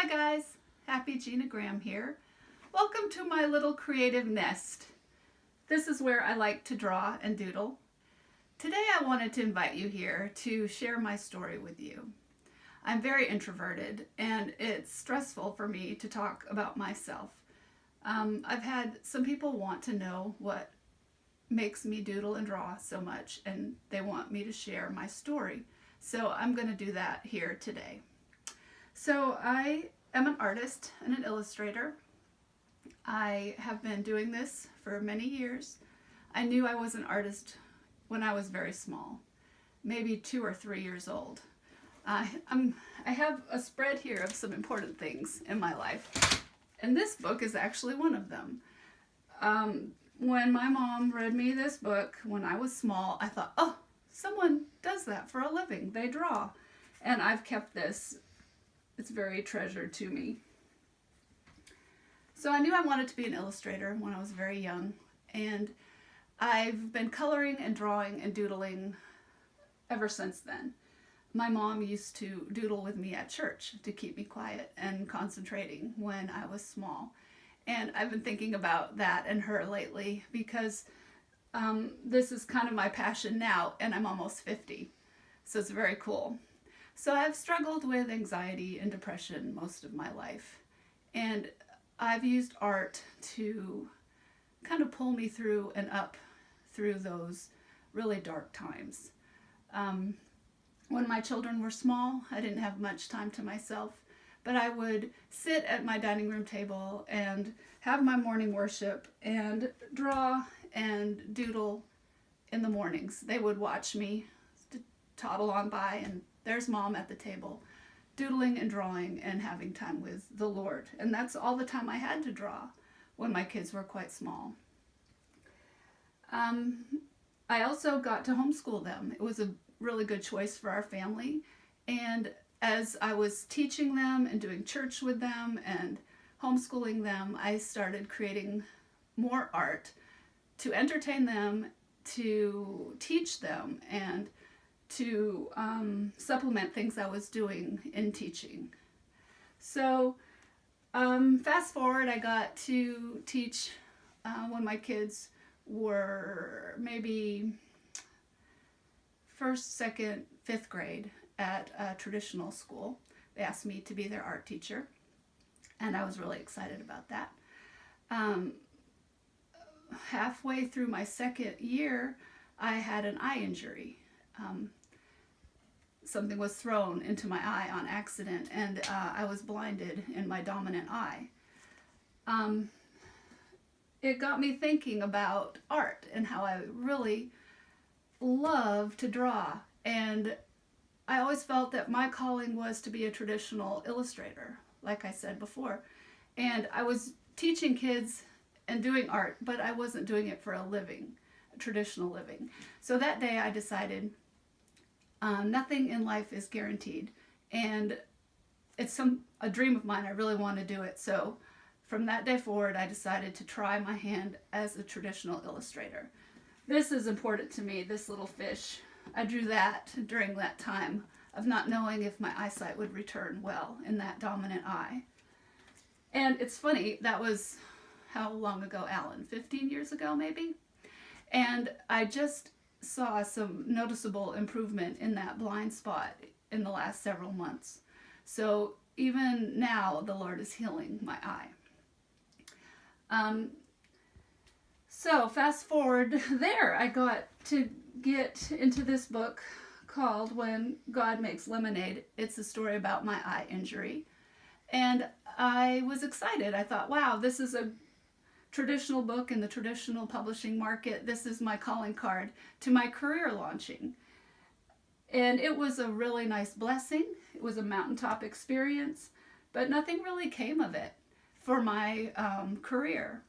Hi guys, Happy Gina Graham here. Welcome to my little creative nest. This is where I like to draw and doodle. Today I wanted to invite you here to share my story with you. I'm very introverted and it's stressful for me to talk about myself. I've had some people want to know what makes me doodle and draw so much, and they want me to share my story. So I'm going to do that here today. So I am an artist and an illustrator. I have been doing this for many years. I knew I was an artist when I was very small, maybe 2 or 3 years old. I have a spread here of some important things in my life, and this book is actually one of them. When my mom read me this book when I was small, I thought, oh, someone does that for a living. They draw. And I've kept this. It's very treasured to me. So I knew I wanted to be an illustrator when I was very young, and I've been coloring and drawing and doodling ever since then. My mom used to doodle with me at church to keep me quiet and concentrating when I was small. And I've been thinking about that and her lately because this is kind of my passion now, and I'm almost 50. So it's very cool. So I've struggled with anxiety and depression most of my life. And I've used art to kind of pull me through and up through those really dark times. When my children were small, I didn't have much time to myself, but I would sit at my dining room table and have my morning worship and draw and doodle in the mornings. They would watch me toddle on by, and there's mom at the table doodling and drawing and having time with the Lord. And that's all the time I had to draw when my kids were quite small. I also got to homeschool them. It was a really good choice for our family. And as I was teaching them and doing church with them and homeschooling them, I started creating more art to entertain them, to teach them, and to supplement things I was doing in teaching. So fast forward, I got to teach when my kids were maybe first, second, fifth grade at a traditional school. They asked me to be their art teacher, and I was really excited about that. Halfway through my second year, I had an eye injury. Something was thrown into my eye on accident, and I was blinded in my dominant eye. It got me thinking about art and how I really love to draw, and I always felt that my calling was to be a traditional illustrator, like I said before. And I was teaching kids and doing art, but I wasn't doing it for a living, a traditional living. So that day I decided nothing in life is guaranteed, and it's a dream of mine. I really want to do it. So from that day forward, I decided to try my hand as a traditional illustrator. This is important to me, this little fish. I drew that during that time of not knowing if my eyesight would return well in that dominant eye. And it's funny, that was how long ago, Alan? 15 years ago, maybe? And I just saw some noticeable improvement in that blind spot in the last several months. So even now, the Lord is healing my eye. So fast forward there, I got to get into this book called When God Makes Lemonade. It's a story about my eye injury. And I was excited. I thought, wow, this is a traditional book in the traditional publishing market. This is my calling card to my career launching. And it was a really nice blessing. It was a mountaintop experience, but nothing really came of it for my career.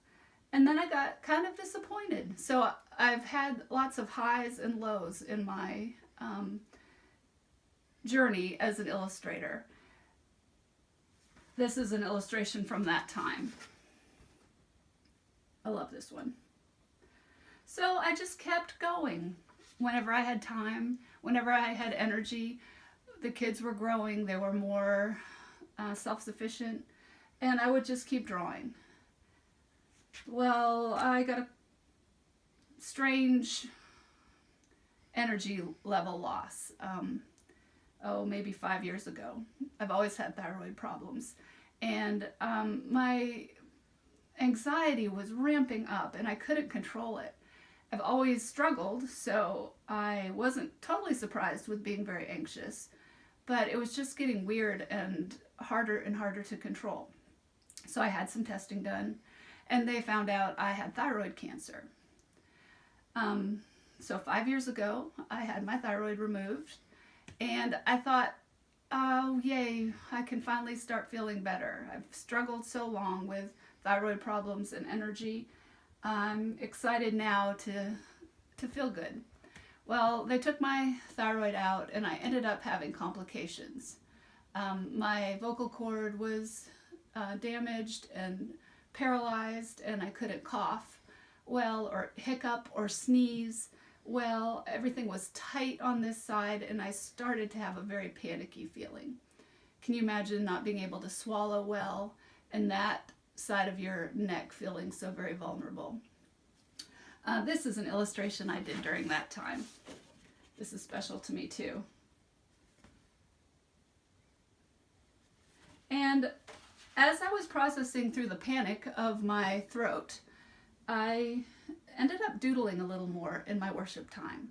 And then I got kind of disappointed. So I've had lots of highs and lows in my journey as an illustrator. This is an illustration from that time. I love this one. So I just kept going. Whenever I had time, whenever I had energy, the kids were growing. They were more self-sufficient, and I would just keep drawing. Well, I got a strange energy level loss. Maybe 5 years ago. I've always had thyroid problems, and my anxiety was ramping up, and I couldn't control it. I've always struggled, so I wasn't totally surprised with being very anxious, but it was just getting weird and harder to control. So I had some testing done, and they found out I had thyroid cancer. So 5 years ago, I had my thyroid removed, and I thought, oh, yay, I can finally start feeling better. I've struggled so long with thyroid problems and energy. I'm excited now to feel good. Well, they took my thyroid out, and I ended up having complications. My vocal cord was damaged and paralyzed, and I couldn't cough well or hiccup or sneeze well. Everything was tight on this side, and I started to have a very panicky feeling. Can you imagine not being able to swallow well and that side of your neck feeling so very vulnerable? This is an illustration I did during that time. This is special to me too. And as I was processing through the panic of my throat, I ended up doodling a little more in my worship time.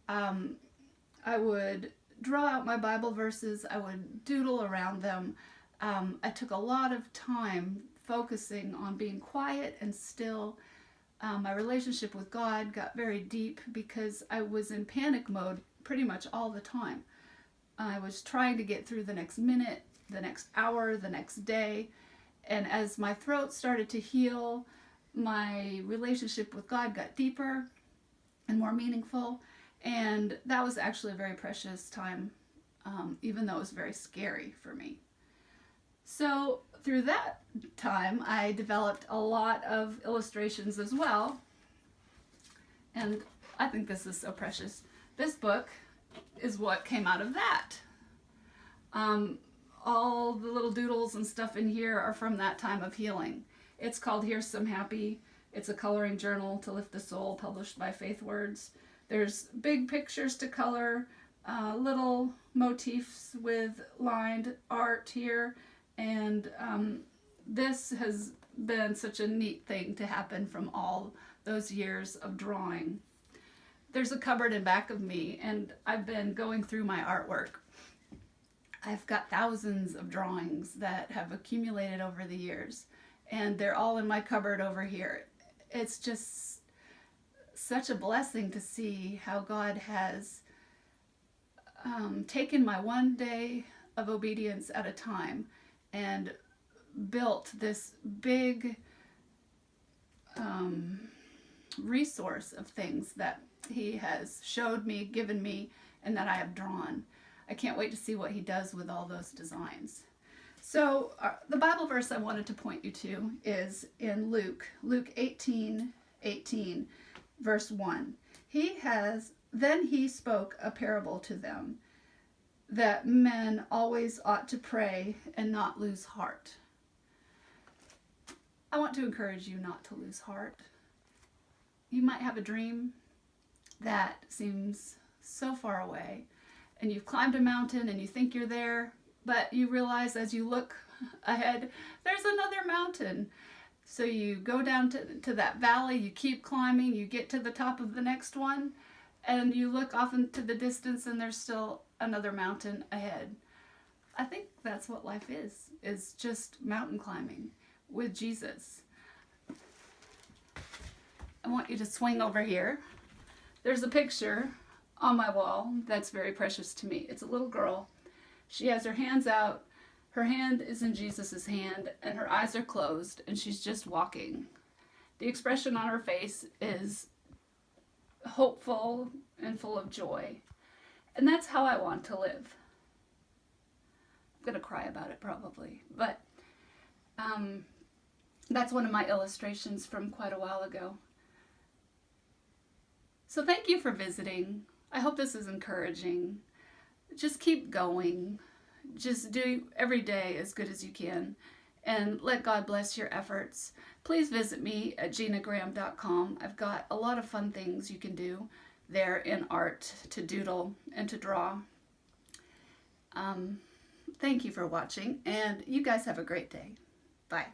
I would draw out my Bible verses. I would doodle around them. I took a lot of time focusing on being quiet and still. My relationship with God got very deep because I was in panic mode pretty much all the time. I was trying to get through the next minute, the next hour, the next day. And as my throat started to heal, my relationship with God got deeper and more meaningful. And that was actually a very precious time, even though it was very scary for me. So through that time, I developed a lot of illustrations as well. And I think this is so precious. This book is what came out of that. All the little doodles and stuff in here are from that time of healing. It's called Here's Some Happy. It's a coloring journal to lift the soul, published by Faith Words. There's big pictures to color, little motifs with lined art here. And this has been such a neat thing to happen from all those years of drawing. There's a cupboard in back of me, and I've been going through my artwork. I've got thousands of drawings that have accumulated over the years, and they're all in my cupboard over here. It's just such a blessing to see how God has taken my one day of obedience at a time and built this big resource of things that he has showed me, given me, and that I have drawn. I can't wait to see what he does with all those designs. So the Bible verse I wanted to point you to is in Luke 18:18, verse 1. Then he spoke a parable to them, that men always ought to pray and not lose heart. I want to encourage you not to lose heart. You might have a dream that seems so far away, and you've climbed a mountain and you think you're there, but you realize as you look ahead, there's another mountain. So you go down to that valley, you keep climbing, you get to the top of the next one, and you look off into the distance and there's still another mountain ahead. I think that's what life is just mountain climbing with Jesus. I want you to swing over here. There's a picture on my wall that's very precious to me. It's a little girl. She has her hands out. Her hand is in Jesus's hand, and her eyes are closed, and she's just walking. The expression on her face is hopeful and full of joy. And that's how I want to live. I'm going to cry about it probably, but that's one of my illustrations from quite a while ago. So thank you for visiting. I hope this is encouraging. Just keep going. just do every day as good as you can and let God bless your efforts. Please visit me at ginagraham.com. I've got a lot of fun things you can do there in art to doodle and to draw. Thank you for watching, and you guys have a great day. Bye.